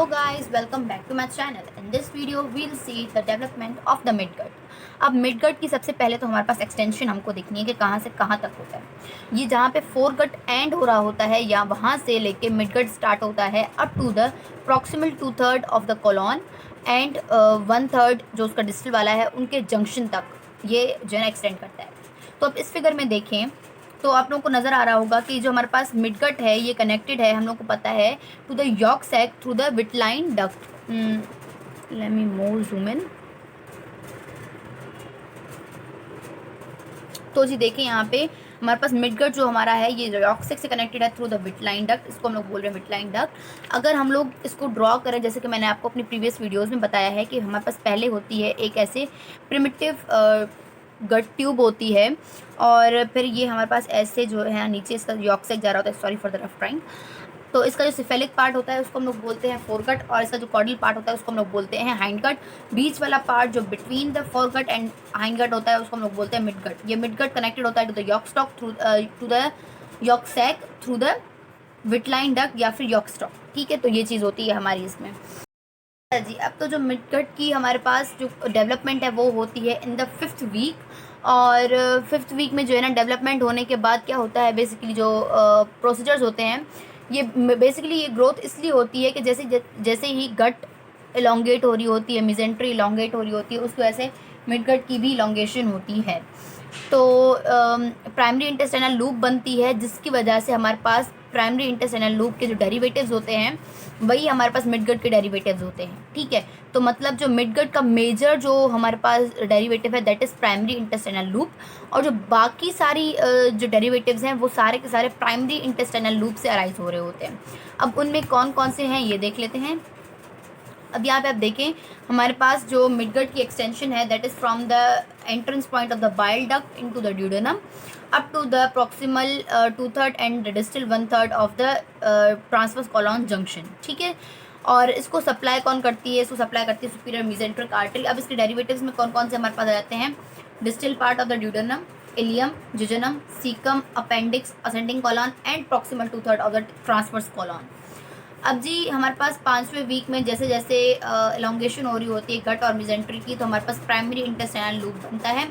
guys, welcome back to my channel. In this video we'll see the development of the midgut. अब midgut की सबसे पहले तो हमारे पास एक्सटेंशन हमको देखनी है कि कहाँ से कहाँ तक होता है। ये जहाँ पे फोरगट एंड हो रहा होता है या वहाँ से लेके midgut स्टार्ट होता है up to the proximal 2/3 of the colon and 1/3 जो उसका डिस्टल वाला है उनके जंक्शन तक ये जो है ना एक्सटेंड करता है। तो अब इस फिगर में देखें तो आप लोगों को नज़र आ रहा होगा कि जो हमारे पास मिडगट है ये कनेक्टेड है, हम लोग को पता है, to the yolk sac through the vitelline duct. Let me more zoom in. तो जी देखें यहाँ पे हमारे पास मिडगट जो हमारा है ये यॉर्क सैक से कनेक्टेड है थ्रू द विटलाइन डक्ट। इसको हम लोग बोल रहे हैं विटलाइन डक्ट। अगर हम लोग इसको ड्रॉ करें, जैसे कि मैंने आपको अपनी प्रीवियस वीडियोज़ में बताया है कि हमारे पास पहले होती है एक ऐसे प्रिमिटिव गट ट्यूब होती है और फिर ये हमारे पास ऐसे जो है नीचे इसका यॉर्क सैक जा रहा होता है। Sorry for the rough drawing. तो इसका जो सिफेलिक पार्ट होता है उसको हम लोग बोलते हैं फोरगट और इसका जो कॉर्डल पार्ट होता है उसको हम लोग बोलते हैं हाइंडगट। बीच वाला पार्ट जो between the foregut and hindgut होता है उसको हम लोग बोलते हैं मिडगट। ये मिडगट कनेक्टेड होता है to the yolk stalk to the yolk sac through the vitelline duct या फिर यॉर्क स्टॉक। ठीक है, तो ये चीज़ होती है हमारी इसमें जी। अब तो जो मिडगट की हमारे पास जो डेवलपमेंट है वो होती है इन द 5th वीक और 5th वीक में जो है ना डेवलपमेंट होने के बाद क्या होता है, बेसिकली जो प्रोसीजर्स होते हैं ये बेसिकली ये ग्रोथ इसलिए होती है कि जैसे ही गट इलोंगेट हो रही होती है, मिजेंट्री इलोंगेट हो रही होती है, उसकी वजह से मिडगट की भी इलोंगेशन होती है। तो प्राइमरी इंटेस्टाइनल लूप बनती है जिसकी वजह से हमारे पास प्राइमरी इंटेस्टाइनल लूप के जो डेरिवेटिव्स होते हैं वही हमारे पास मिडगट के डेरिवेटिव्स होते हैं। ठीक है, तो मतलब जो मिडगट का मेजर जो हमारे पास डेरिवेटिव है that is primary intestinal loop और जो बाकी सारी जो डेरिवेटिव्स हैं वो सारे के सारे प्राइमरी इंटेस्टाइनल लूप से अराइज हो रहे होते हैं। अब उनमें कौन कौन से हैं ये देख लेते हैं। अब यहाँ पे आप देखें हमारे पास जो मिडगट की एक्सटेंशन है that is from the entrance point of the bile duct into the duodenum up to the proximal 2/3 and distal 1/3 of the transverse colon junction. ठीक है, और इसको सप्लाई कौन करती है? इसको सप्लाई करती है सुपीरियर मेसेंट्रिक आर्टरी। अब इसके डेरिवेटिव्स में कौन कौन से हमारे पास आ जाते हैं? Distal part of the duodenum, ileum, jejunum, caecum, appendix, ascending colon and proximal 2/3 of the transverse colon. अब जी हमारे पास 5वें वीक में जैसे जैसे एलोंगेशन हो रही होती है गट और मिजेंट्री की तो हमारे पास प्राइमरी इंटेस्टाइनल लूप बनता है।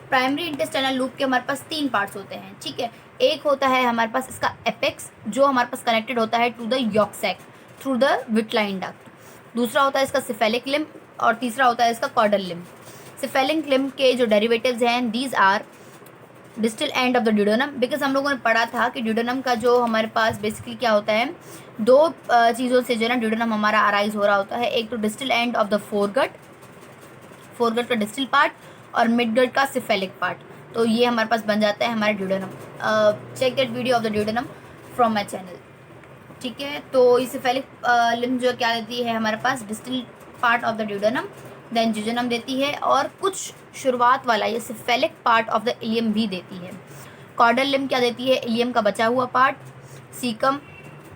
प्राइमरी इंटेस्टाइनल लूप के हमारे पास 3 पार्ट्स होते हैं। ठीक है, एक होता है हमारे पास इसका एपेक्स जो हमारे पास कनेक्टेड होता है to the yolk sac through the vitelline duct. दूसरा होता है इसका सिफेलिक लिम्ब और तीसरा होता है इसका कॉर्डल लिम्ब। सिफेलिक लिम्ब के जो डेरिवेटिव्स हैं these are distal end of the duodenum. Because हम लोगों ने पढ़ा था कि ड्यूडेनम का जो हमारे पास बेसिकली क्या होता है, 2 चीज़ों से जो है ना ड्यूडेनम हमारा अराइज हो रहा होता है। एक तो distal end of the foregut का डिस्टल पार्ट और मिडगट का सिफेलिक पार्ट। तो ये हमारे पास बन जाता है हमारा duodenum. Check that video of the duodenum from my channel. ठीक है, तो ये सिफेलिक लिम्ब जो क्या देती है हमारे पास distal part of the duodenum, then jejunum देती है और कुछ शुरुआत वाला ये cephalic part of the ileum भी देती है। कॉर्डल लिम्ब क्या देती है? इलियम का बचा हुआ part, caecum,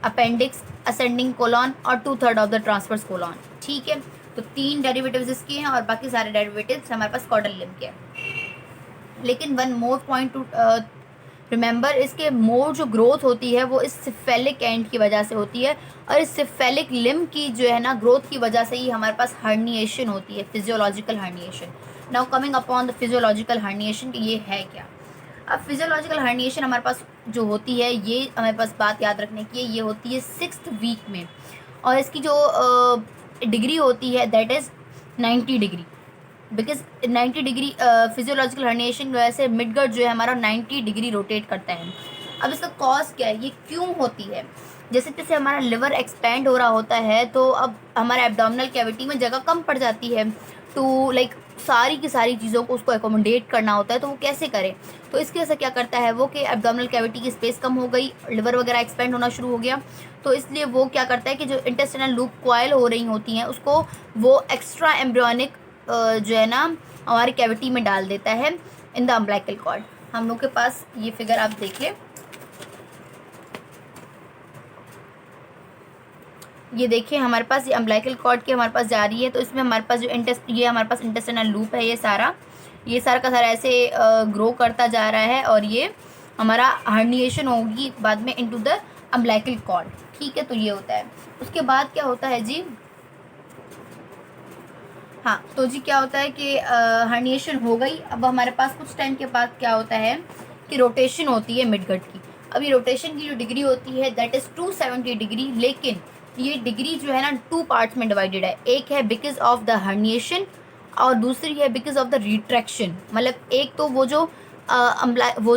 appendix, ascending colon और 2/3 ऑफ द ट्रांसवर्स कोलॉन। ठीक है, तो 3 डेरिवेटिव्स इसके हैं और बाकी सारे डेरिवेटिव्स हमारे पास कॉर्डल लिम्ब के हैं। लेकिन one more point two remember, इसके मोर जो ग्रोथ होती है वो इस सिफेलिक एंड की वजह से होती है और इस सिफेलिक लिम्ब की जो है ना ग्रोथ की वजह से ही हमारे पास हर्निएशन होती है, physiological herniation. Now coming upon the physiological herniation कि ये है क्या। अब फिजियोलॉजिकल हर्निएशन हमारे पास जो होती है ये हमारे पास बात याद रखने की है, ये होती है 6th वीक में और इसकी जो डिग्री होती है that is 90 degree. Because 90 degree physiological herniation की वजह से मिडगट जो है हमारा 90 डिग्री रोटेट करता है। अब इसका कॉज क्या है, ये क्यों होती है? जैसे जैसे हमारा लिवर एक्सपेंड हो रहा होता है तो अब हमारे एब्डोमिनल कैविटी में जगह कम पड़ जाती है टू लाइक सारी की सारी चीज़ों को उसको एकोमोडेट करना होता है। तो वो कैसे करे? तो इसकी वजह से क्या करता है वो कि एब्डोमिनल कैविटी की स्पेस कम हो गई, लिवर वगैरह एक्सपेंड होना शुरू हो गया। तो इसलिए वो क्या करता है कि जो इंटेस्टाइनल लूप कॉइल हो रही होती हैं उसको वो एक्स्ट्रा एम्ब्रियोनिक जो है ना हमारी कैविटी में डाल देता है इन द अम्बिलिकल कॉर्ड। हम लोग के पास ये फिगर आप देखिए, ये देखिए हमारे पास ये अम्बिलिकल कॉर्ड की हमारे पास जा रही है। तो इसमें हमारे पास जो ये हमारे पास इंटेस्टाइनल लूप है ये सारा का सारा ऐसे ग्रो करता जा रहा है और ये हमारा हर्निएशन होगी बाद में इनटू द अम्बिलिकल कॉर्ड। ठीक है, तो ये होता है। उसके बाद क्या होता है जी, हाँ, तो जी क्या होता है कि हर्निएशन हो गई। अब हमारे पास कुछ टाइम के बाद क्या होता है कि रोटेशन होती है मिडगट की। अभी रोटेशन की जो डिग्री होती है दैट इज़ 270 डिग्री, लेकिन ये डिग्री जो है ना 2 पार्ट्स में डिवाइडेड है। एक है बिकॉज ऑफ द हर्निएशन और दूसरी है बिकॉज ऑफ द रिट्रैक्शन। मतलब एक तो वो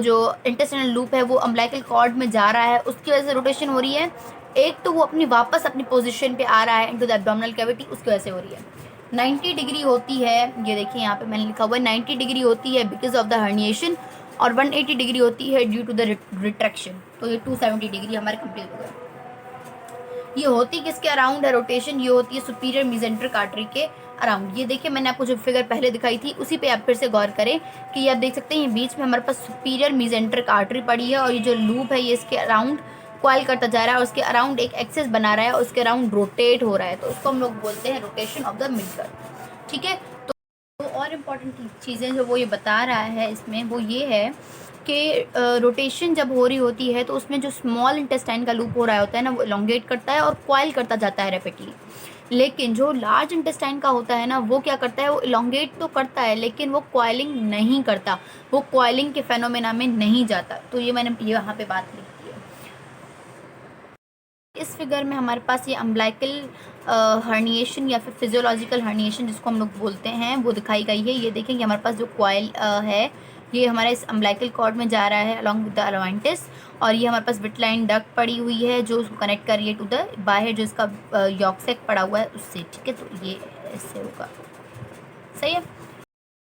जो इंटेस्टाइनल लूप है वो अम्बिलिकल कॉर्ड में जा रहा है, उसकी वजह से रोटेशन हो रही है। एक तो वो वापस अपनी पोजीशन पे आ रहा है इनटू द एब्डोमिनल कैविटी, उसकी वजह से हो रही है। 90 डिग्री होती है, ये देखिए यहाँ पे मैंने लिखा हुआ है 90 डिग्री होती है बिकॉज ऑफ द हर्निएशन, और 180 डिग्री होती है ड्यू टू द रिट्रैक्शन। तो ये 270 डिग्री हमारे कंप्लीट हो गए। ये होती किसके अराउंड है रोटेशन? ये होती है सुपीरियर मेसेंट्रिक आर्टरी के अराउंड। ये देखिए मैंने आपको जो फिगर पहले दिखाई थी उसी पे आप फिर से गौर करें कि ये आप देख सकते हैं ये बीच में हमारे पास सुपीरियर मेसेंट्रिक आर्टरी पड़ी है, और ये जो लूप है ये इसके अराउंड क्वाइल करता जा रहा है, और उसके अराउंड एक एक्सेस बना रहा है, और उसके अराउंड रोटेट हो रहा है। तो उसको हम लोग बोलते हैं रोटेशन ऑफ द मिडगट। ठीक है, तो और इम्पॉर्टेंट चीज़ें जो वो ये बता रहा है इसमें वो ये है कि रोटेशन जब हो रही होती है तो उसमें जो स्मॉल इंटेस्टाइन का लूप हो रहा होता है ना वो एलोंगेट करता है और क्वाइल करता जाता है रैपिडली। लेकिन जो लार्ज इंटेस्टाइन का होता है ना वो क्या करता है, वो इलोंगेट तो करता है लेकिन वो क्वाइलिंग नहीं करता, वो क्वाइलिंग के फेनोमेना में नहीं जाता। तो ये मैंने यहाँ पे बात लिखी है। इस फिगर में हमारे पास ये अम्बिलिकल हर्निएशन या फिर फिजियोलॉजिकल हर्निएशन जिसको हम लोग बोलते हैं वो दिखाई गई है। ये देखें कि हमारे पास जो क्वाइल है ये हमारे इस अम्बिलिकल कॉर्ड में जा रहा है अलॉन्ग विद द अलोवेंटिस, और ये हमारे पास विटलाइन डक्ट पड़ी हुई है जो उसको कनेक्ट कर रही है टू द बाहर जो इसका यॉर्क सैक पड़ा हुआ है उससे। ठीक है, तो ये ऐसे होगा। सही है।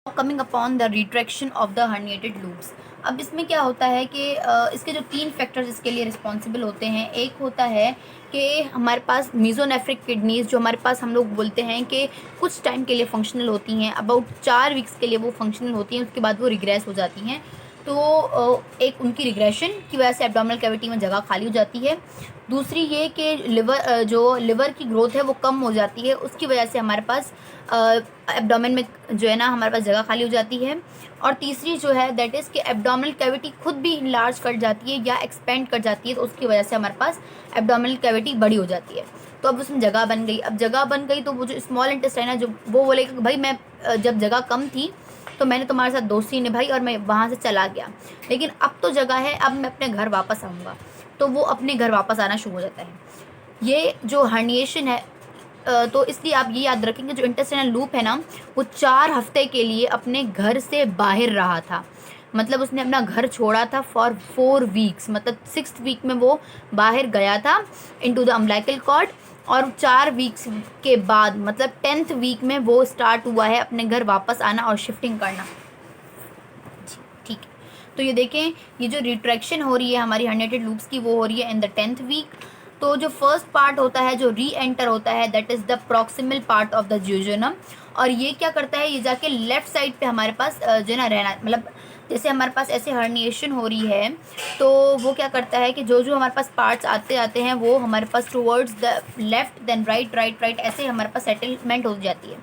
Coming upon the retraction of the herniated loops. अब इसमें क्या होता है कि इसके जो 3 फैक्टर्स इसके लिए रिस्पॉन्सिबल होते हैं। एक होता है कि हमारे पास मीजोनेफ्रिक किडनीज जो हमारे पास हम लोग बोलते हैं कि कुछ टाइम के लिए फंक्शनल होती हैं, अबाउट 4 वीक्स के लिए वो फंक्शनल होती हैं, उसके बाद वो रिग्रेस हो जाती हैं। तो एक उनकी रिग्रेशन की वजह से एब्डोमिनल कैविटी में जगह खाली हो जाती है। दूसरी ये कि जो लिवर की ग्रोथ है वो कम हो जाती है, उसकी वजह से हमारे पास एब्डोमेन में जो है ना हमारे पास जगह खाली हो जाती है। और तीसरी जो है दैट इज़ कि एब्डोमिनल कैविटी खुद भी इनलार्ज कर जाती है या एक्सपेंड कर जाती है, तो उसकी वजह से हमारे पास एब्डोमिनल कैविटी बड़ी हो जाती है। तो अब उसमें जगह बन गई। अब जगह बन गई तो वो जो स्मॉल इंटेस्टाइन है जो वो बोलेगा कि भाई मैं जब जगह कम थी तो मैंने तुम्हारे साथ दोस्ती निभाई और मैं वहाँ से चला गया, लेकिन अब तो जगह है, अब मैं अपने घर वापस आऊँगा। तो वो अपने घर वापस आना शुरू हो जाता है। ये जो हर्निएशन है तो इसलिए आप ये याद रखेंगे जो इंटेस्टाइनल लूप है ना वो 4 हफ्ते के लिए अपने घर से बाहर रहा था। मतलब उसने अपना घर छोड़ा था फॉर 4 वीक्स, मतलब 6th वीक में वो बाहर गया था इनटू द अम्बिलिकल कॉर्ड, और 4 वीक्स के बाद मतलब 10th वीक में वो स्टार्ट हुआ है अपने घर वापस आना और शिफ्टिंग करना। ठीक है, तो ये देखें ये जो रिट्रैक्शन हो रही है हमारी हर्निएटेड लूप्स की वो हो रही है इन द 10th वीक। तो जो फर्स्ट पार्ट होता है जो री एंटर होता है that is the proximal part of the jejunum, और ये क्या करता है ये जाके लेफ्ट साइड पे हमारे पास जो ना रहना, मतलब जैसे हमारे पास ऐसे हर्निएशन हो रही है तो वो क्या करता है कि जो जो हमारे पास पार्ट्स आते आते हैं वो हमारे पास towards the left then right right right ऐसे हमारे पास सेटलमेंट हो जाती है।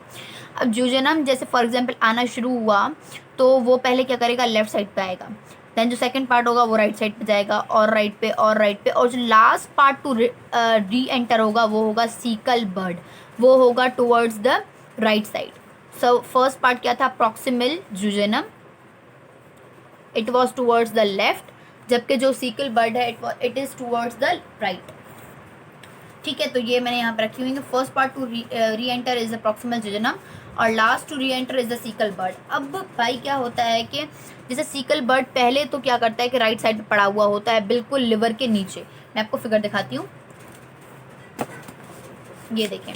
अब ज्यूजनम जैसे फॉर एग्जांपल आना शुरू हुआ तो वो पहले क्या करेगा लेफ्ट साइड पे आएगा, देन जो सेकंड पार्ट होगा वो राइट साइड पे जाएगा और राइट पे और राइट पे, और जो last part to re enter होगा वो होगा सीकल बर्ड, वो होगा towards the right side. So first part क्या था proximal jejunum, it was towards the left, जबकि जो सीकल बर्ड है it is towards the right. ठीक है, तो ये मैंने यहाँ पर रखी हुई है। First part to re enter is the proximal jejunum और last to re enter is the caecal bud. अब भाई क्या होता है कि जैसे सीकल बर्ड पहले तो क्या करता है कि राइट साइड पे पड़ा हुआ होता है बिल्कुल लिवर के नीचे। मैं आपको फिगर दिखाती हूँ, ये देखें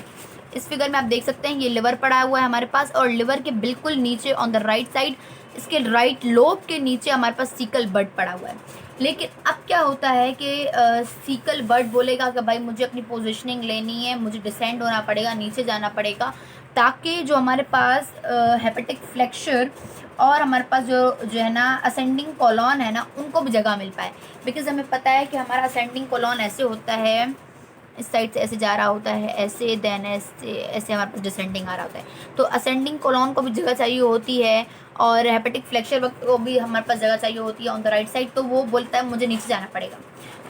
इस फिगर में आप देख सकते हैं ये लिवर पड़ा हुआ है हमारे पास, और लिवर के बिल्कुल नीचे ऑन द राइट साइड इसके राइट लोब के नीचे हमारे पास सीकल बर्ड पड़ा हुआ है। लेकिन अब क्या होता है कि सीकल बर्ड बोलेगा कि भाई मुझे अपनी पोजीशनिंग लेनी है, मुझे डिसेंड होना पड़ेगा, नीचे जाना पड़ेगा, ताकि जो हमारे पास हेपेटिक फ्लेक्चर और हमारे पास जो है ना असेंडिंग कॉलॉन है ना उनको भी जगह मिल पाए। बिकॉज हमें पता है कि हमारा असेंडिंग कॉलॉन ऐसे होता है, इस साइड से ऐसे जा रहा होता है ऐसे, देन ऐसे ऐसे हमारे पास डिसेंडिंग आ रहा होता है। तो असेंडिंग कॉलॉन को भी जगह चाहिए होती है और हेपेटिक फ्लेक्चर वक्त को भी हमारे पास जगह चाहिए होती है ऑन द राइट साइड। तो वो बोलता है मुझे नीचे जाना पड़ेगा,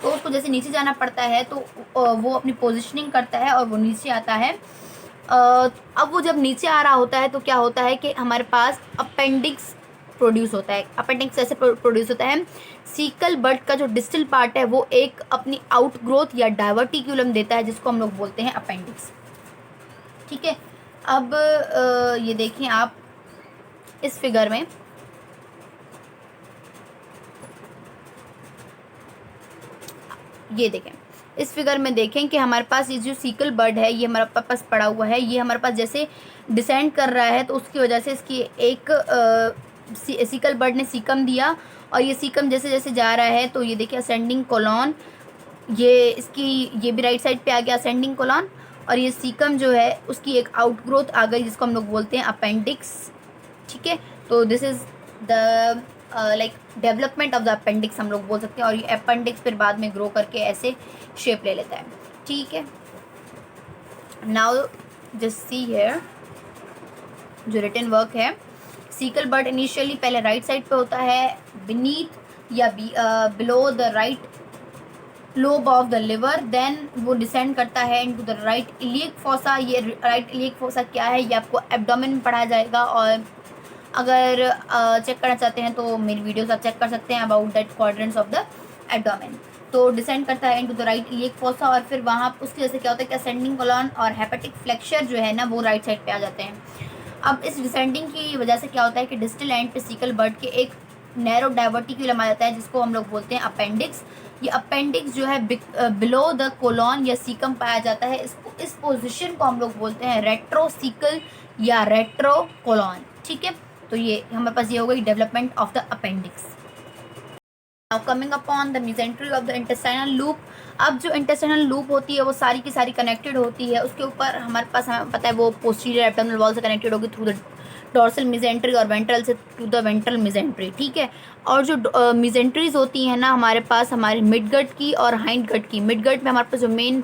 तो उसको जैसे नीचे जाना पड़ता है तो वो अपनी पोजिशनिंग करता है और वो नीचे आता है अब वो जब नीचे आ रहा होता है तो क्या होता है कि हमारे पास अपेंडिक्स प्रोड्यूस होता है। अपेंडिक्स ऐसे प्रोड्यूस होता है, सीकल बड का जो डिस्टल पार्ट है वो एक अपनी आउटग्रोथ या डाइवर्टिक्यूलम देता है, जिसको हम लोग बोलते हैं अपेंडिक्स। ठीक है, अब ये देखें आप इस फिगर में, ये देखें इस फिगर में देखें कि हमारे पास ये जो सीकल बर्ड है ये हमारे पास पड़ा हुआ है, ये हमारे पास जैसे डिसेंड कर रहा है तो उसकी वजह से इसकी एक सीकल बर्ड ने सीकम दिया, और ये सीकम जैसे जैसे जा रहा है तो ये देखिए असेंडिंग कोलॉन, ये इसकी ये भी राइट साइड पे आ गया असेंडिंग कोलॉन, और ये सीकम जो है उसकी एक आउटग्रोथ आ गई जिसको हम लोग बोलते हैं अपेंडिक्स। ठीक है, तो this is the like development of the appendix हम लोग बोल सकते हैं, और ये अपेंडिक्स फिर बाद में ग्रो करके ऐसे शेप ले लेता है। ठीक है, नाउ जस्ट सी हियर जो रिटन वर्क है, सीकल बर्ड इनिशियली पहले राइट साइड पे होता है, बीनीथ या below the right lobe of the liver, then वो डिसेंड करता है into the right iliac fossa. ये राइट इलियक फोसा क्या है ये आपको एब्डोमेन में पढ़ाया जाएगा, और अगर चेक करना चाहते हैं तो मेरी वीडियोस आप चेक कर सकते हैं about that quadrants of the abdomen. तो डिसेंड करता है into the right iliac fossa, और फिर वहाँ उसकी वजह से क्या होता है कि असेंडिंग कोलॉन और हेपेटिक फ्लेक्चर जो है ना वो राइट साइड पे आ जाते हैं। अब इस डिसेंडिंग की वजह से क्या होता है कि डिस्टल एंड पे सीकल बर्ड के एक नैरो डाइवर्टिक्यूलम आ जाता है जिसको हम लोग बोलते हैं अपेंडिक्स। ये अपेंडिक्स जो है बिलो द कोलॉन या सीकम पाया जाता है, इसको इस पोजीशन को हम लोग बोलते हैं रेट्रोसीकल या रेट्रोकोलॉन। ठीक है, तो ये हमारे पास ये हो गई development of the appendix. Now coming upon the mesentery of the intestinal loop. अब जो इंटेस्टाइनल लूप होती है वो सारी की सारी कनेक्टेड होती है, उसके ऊपर हमारे पास हमें पता है वो पोस्टीरियर एब्डोमिनल वॉल से कनेक्टेड होगी थ्रू द डॉर्सल मेसेंट्री, और वेंट्रल से टू द वेंट्रल मेसेंट्री। ठीक है, और जो मेसेंट्रीज होती हैं ना हमारे पास हमारे मिडगट की और हाइंड गट की, मिडगट में हमारे पास जो मेन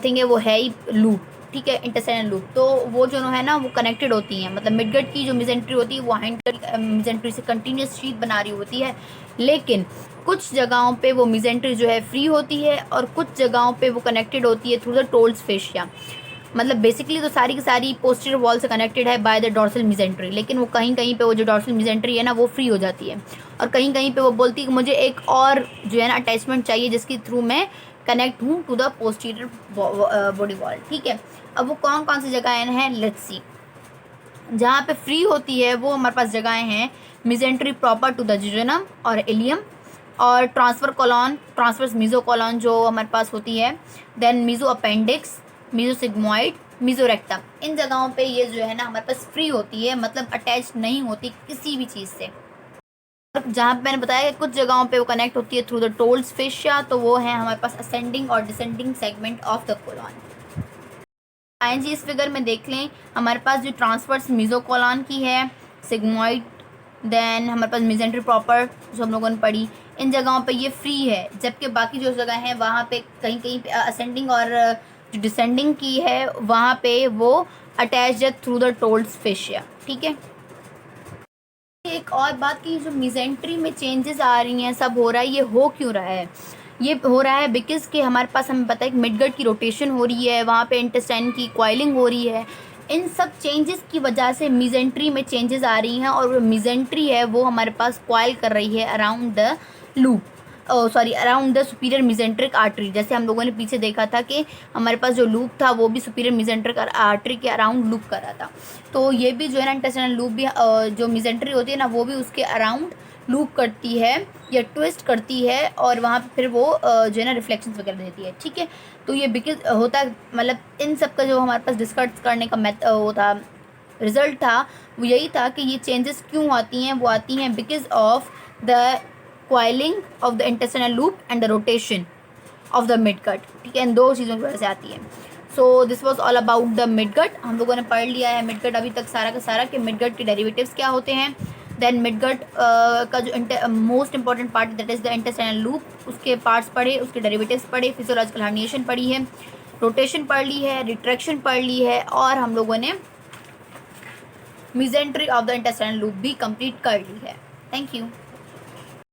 थिंग है वो है ही लूप। ठीक है, इंटेस्टाइनल लूप, तो वो जो है ना वो कनेक्टेड होती हैं, मतलब मिडगट की जो मेसेंट्री होती है वो हाइंड गट मेसेंट्री से कंटिन्यूस शीट बना रही होती है, लेकिन कुछ जगहों पे वो मेसेंट्री जो है फ्री होती है और कुछ जगहों पे वो कनेक्टेड होती है थ्रू द टोल्स फेशिया। मतलब बेसिकली तो सारी की सारी पोस्टीरियर वॉल से कनेक्टेड है बाय द डॉर्सल मेसेंट्री, लेकिन वो कहीं कहीं पे वो जो डॉर्सल मेसेंट्री है ना वो फ्री हो जाती है, और कहीं कहीं पे वो बोलती है कि मुझे एक और जो है ना अटैचमेंट चाहिए जिसके थ्रू मैं कनेक्ट हूँ to the posterior body wall. ठीक है, अब वो कौन कौन सी जगहें हैं लेट्स सी। जहाँ पे फ्री होती है वो हमारे पास जगहें हैं मेसेंट्री प्रॉपर टू द जिजोनम और इलियम, और ट्रांसफर कोलॉन, ट्रांसफर्स मीजोकोलॉन जो हमारे पास होती है, देन मीजो अपेंडिक्स, मीजोसिग्मोइड, मीजोरेक्टम। इन जगहों पे ये जो है ना हमारे पास फ्री होती है, मतलब अटैच नहीं होती किसी भी चीज़ से। जहाँ पे मैंने बताया कि कुछ जगहों पे वो कनेक्ट होती है थ्रू द टोल्स फेशिया, तो वो है हमारे पास असेंडिंग और descending segment of the colon. आयन जी इस फिगर में देख लें, हमारे पास जो ट्रांसफर्स मीजोकोलॉन की है, सिग्मोइड, देन हमारे पास मेसेंट्री प्रॉपर जो हम लोगों ने पढ़ी, इन जगहों पे ये फ्री है, जबकि बाकी जो जगह हैं वहाँ पे कहीं कहीं पे असेंडिंग और जो डिसेंडिंग की है वहाँ पे वो अटैच्ड है थ्रू द टोल्स फेशिया। ठीक है, एक और बात की जो मेसेंट्री में चेंजेस आ रही हैं सब हो रहा है, ये हो क्यों रहा है? ये हो रहा है बिकॉज कि हमारे पास हमें पता है कि मिडगट की रोटेशन हो रही है, वहाँ पे इंटेस्टाइन की कॉइलिंग हो रही है, इन सब चेंजेस की वजह से मेसेंट्री में चेंजेस आ रही हैं, और मेसेंट्री है वो हमारे पास कॉइल कर रही है around the loop, around the superior mesenteric artery. जैसे हम लोगों ने पीछे देखा था कि हमारे पास जो लूप था वो भी सुपीरियर मेसेंट्रिक आर्टरी के अराउंड लूप कर रहा था, तो ये भी जो है ना इंटेस्टाइनल लूप भी जो मेसेंट्री होती है ना वो भी उसके अराउंड लूप करती है या ट्विस्ट करती है, और वहाँ पे फिर वो जो है ना रिफ्लेक्शंस वगैरह देती है। ठीक है, तो ये बिकॉज होता है, मतलब इन सब का जो हमारे पास डिस्कस करने का वो था, रिजल्ट था, वो यही था कि ये चेंजेस क्यों आती हैं। वो आती हैं because of the coiling of the intestinal loop and the rotation of the midgut। ठीक है, इन दो चीज़ों की वजह से आती है। So this was all about the midgut. हम लोगों ने पढ़ लिया है मिडगट अभी तक सारा का सारा कि मिडगट के डेरिवेटिव्स क्या होते हैं। देन मिडगट का जो most important part that is the intestinal loop, उसके पार्ट्स पढ़े, उसके डेरिवेटिव्स पढ़े, फिजियोलॉजिकल हर्निएशन पढ़ी है, रोटेशन पढ़ ली है, रिट्रैक्शन पढ़ ली है, और हम लोगों ने mesentery of the intestinal loop भी कंप्लीट कर ली है। Thank you.